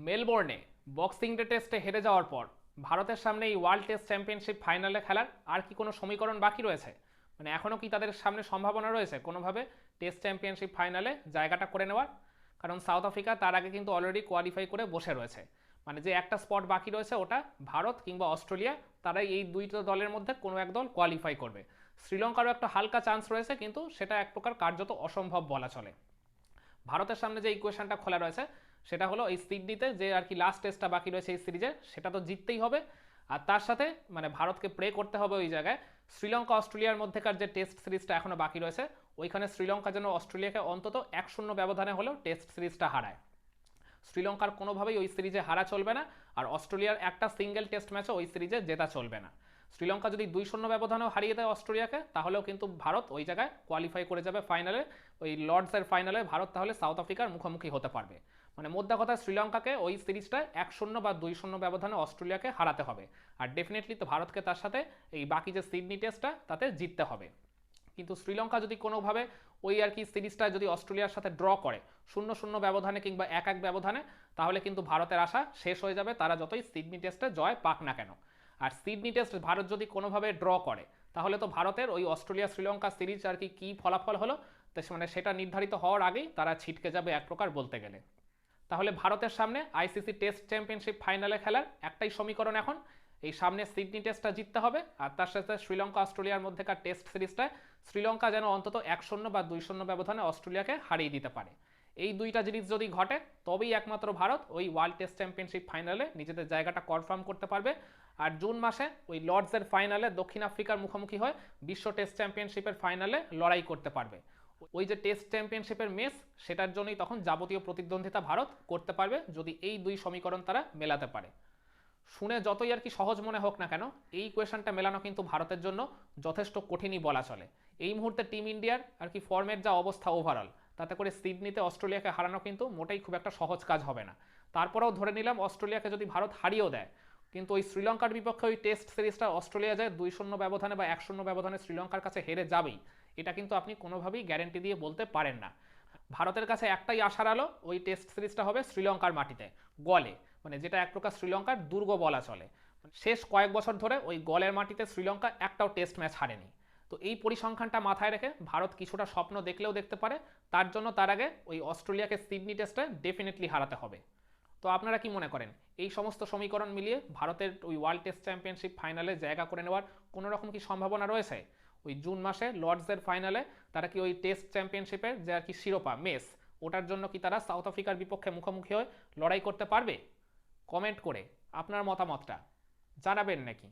মেলবোর্নে boxing day টেস্টে হেরে যাওয়ার পর ভারতের সামনে এই ওয়ার্ল্ড টেস্ট চ্যাম্পিয়নশিপ ফাইনালে খেলার আর কি কোনো সমীকরণ বাকি রয়েছে? মানে এখনও কি তাদের সামনে সম্ভাবনা রয়েছে কোনোভাবে টেস্ট চ্যাম্পিয়নশিপ ফাইনালে জায়গাটা করে নেওয়ার? কারণ সাউথ আফ্রিকা তার আগে কিন্তু অলরেডি কোয়ালিফাই করে বসে রয়েছে। মানে যে একটা স্পট বাকি রয়েছে ওটা ভারত কিংবা অস্ট্রেলিয়া, তারাই এই দুইটা দলের মধ্যে কোনো এক দল কোয়ালিফাই করবে। শ্রীলঙ্কারও একটা হালকা চান্স রয়েছে, কিন্তু সেটা এক প্রকার কার্যত অসম্ভব বলা চলে। ভারতের সামনে যে ইকুয়েশনটা খোলা রয়েছে সেটা হলো এই সিডনিতে যে আর কি লাস্ট টেস্টটা বাকি রয়েছে এই সিরিজে, সেটা তো জিততেই হবে। আর তার সাথে মানে ভারতকে প্রে করতে হবে ওই জায়গায় শ্রীলঙ্কা অস্ট্রেলিয়ার মধ্যেকার যে টেস্ট সিরিজটা এখনো বাকি রয়েছে ওইখানে শ্রীলঙ্কা যেন অস্ট্রেলিয়াকে অন্তত 1-0 ব্যবধানে হলেও টেস্ট সিরিজটা হারায়। শ্রীলঙ্কার কোনোভাবেই ওই সিরিজে হারা চলবে না, আর অস্ট্রেলিয়ার একটা সিঙ্গেল টেস্ট ম্যাচও ওই সিরিজে জেতা চলবে না। শ্রীলঙ্কা যদি 2-0 ব্যবধানেও হারিয়ে দেয় অস্ট্রেলিয়াকে, তাহলেও কিন্তু ভারত ওই জায়গায় কোয়ালিফাই করে যাবে ফাইনালে। ওই লর্ডসের ফাইনালে ভারত তাহলে সাউথ আফ্রিকার মুখোমুখি হতে পারবে। মানে মোদ্দা কথা, শ্রীলঙ্কাকে ওই সিরিজটায় 1-0 বা 2-0 ব্যবধানে অস্ট্রেলিয়াকে হারাতে হবে। আর ডেফিনেটলি তো ভারতকে তার সাথে এই বাকি যে সিডনি টেস্টটা তাতে জিততে হবে। কিন্তু শ্রীলঙ্কা যদি কোনোভাবে ওই আর কি সিরিজটা যদি অস্ট্রেলিয়ার সাথে ড্র করে 0-0 ব্যবধানে কিংবা 1-1 ব্যবধানে, তাহলে কিন্তু ভারতের আশা শেষ হয়ে যাবে, তারা যতই সিডনি টেস্টে জয় পাক না কেন। আর সিডনি টেস্ট ভারত যদি কোনোভাবে ড্র করে, তাহলে তো ভারতের ওই অস্ট্রেলিয়া শ্রীলঙ্কা সিরিজ আর কি কী ফলাফল হলো, তো মানে সেটা নির্ধারিত হওয়ার আগেই তারা ছিটকে যাবে এক প্রকার বলতে গেলে। তাহলে ভারতের সামনে আইসিসি টেস্ট চ্যাম্পিয়নশিপ ফাইনালে খেলার একটাই সমীকরণ এখন, এই সামনে সিডনি টেস্টটা জিততে হবে, আর তার সাথে শ্রীলঙ্কা অস্ট্রেলিয়ার মধ্যেকার টেস্ট সিরিজটায় শ্রীলঙ্কা যেন অন্তত 1-0 বা 2-0 ব্যবধানে অস্ট্রেলিয়াকে হারিয়ে দিতে পারে। এই দুইটা জিনিস যদি ঘটে, তবেই একমাত্র ভারত ওই ওয়ার্ল্ড টেস্ট চ্যাম্পিয়নশিপ ফাইনালে নিজেদের জায়গাটা কনফার্ম করতে পারবে। আর জুন মাসে ওই লর্ডসের ফাইনালে দক্ষিণ আফ্রিকার মুখোমুখি হয়ে বিশ্ব টেস্ট চ্যাম্পিয়নশিপের ফাইনালে লড়াই করতে পারবে। ওই যে টেস্ট চ্যাম্পিয়নশিপের মেস, সেটার জন্যই তখন যাবতীয় প্রতিদ্বন্দ্বিতা ভারত করতে পারবে, যদি এই দুই সমীকরণ তারা মেলাতে পারে। শুনে যতই আর কি সহজ মনে হোক না কেন, এই কোয়েশনটা মেলানো কিন্তু ভারতের জন্য যথেষ্ট কঠিনই বলা চলে। এই মুহূর্তে টিম ইন্ডিয়ার আর কি ফর্মের যা অবস্থা ওভারঅল, তাতে করে সিডনিতে অস্ট্রেলিয়াকে হারানো কিন্তু মোটেই খুব একটা সহজ কাজ হবে না। তারপরেও ধরে নিলাম অস্ট্রেলিয়াকে যদি ভারত হারিয়েও দেয়, কিন্তু ওই শ্রীলঙ্কার বিপক্ষে ওই টেস্ট সিরিজটা অস্ট্রেলিয়া যায় 2-0 ব্যবধানে বা 1-0 ব্যবধানে শ্রীলঙ্কার কাছে হেরে যাবেই, এটা কিন্তু আপনি কোনোভাবেই গ্যারেন্টি দিয়ে বলতে পারেন না। ভারতের কাছে একটাই আশার আলো, ওই টেস্ট সিরিজটা হবে শ্রীলঙ্কার মাটিতে, গলে, মানে যেটা এক প্রকার শ্রীলঙ্কার দুর্গ বলা চলে। শেষ কয়েক বছর ধরে ওই গলের মাটিতে শ্রীলঙ্কা একটাও টেস্ট ম্যাচ হারেনি। তো এই পরিসংখ্যানটা মাথায় রেখে ভারত কিছুটা স্বপ্ন দেখলেও দেখতে পারে, তার জন্য তার আগে ওই অস্ট্রেলিয়াকে সিডনি টেস্টে ডেফিনেটলি হারাতে হবে। তো আপনারা কি মনে করেন, এই সমস্ত সমীকরণ মিলিয়ে ভারতের ওই ওয়ার্ল্ড টেস্ট চ্যাম্পিয়নশিপ ফাইনালে জায়গা করে নেওয়ার কোনো রকম কি সম্ভাবনা রয়েছে? ওই জুন মাসে লর্ডসের ফাইনালে তারা কি ওই টেস্ট চ্যাম্পিয়নশিপের যে আর কি শিরোপা মেস, ওটার জন্য কি তারা সাউথ আফ্রিকার বিপক্ষে মুখোমুখি হয়ে লড়াই করতে পারবে? কমেন্ট করে আপনার মতামতটা জানাবেন নাকি?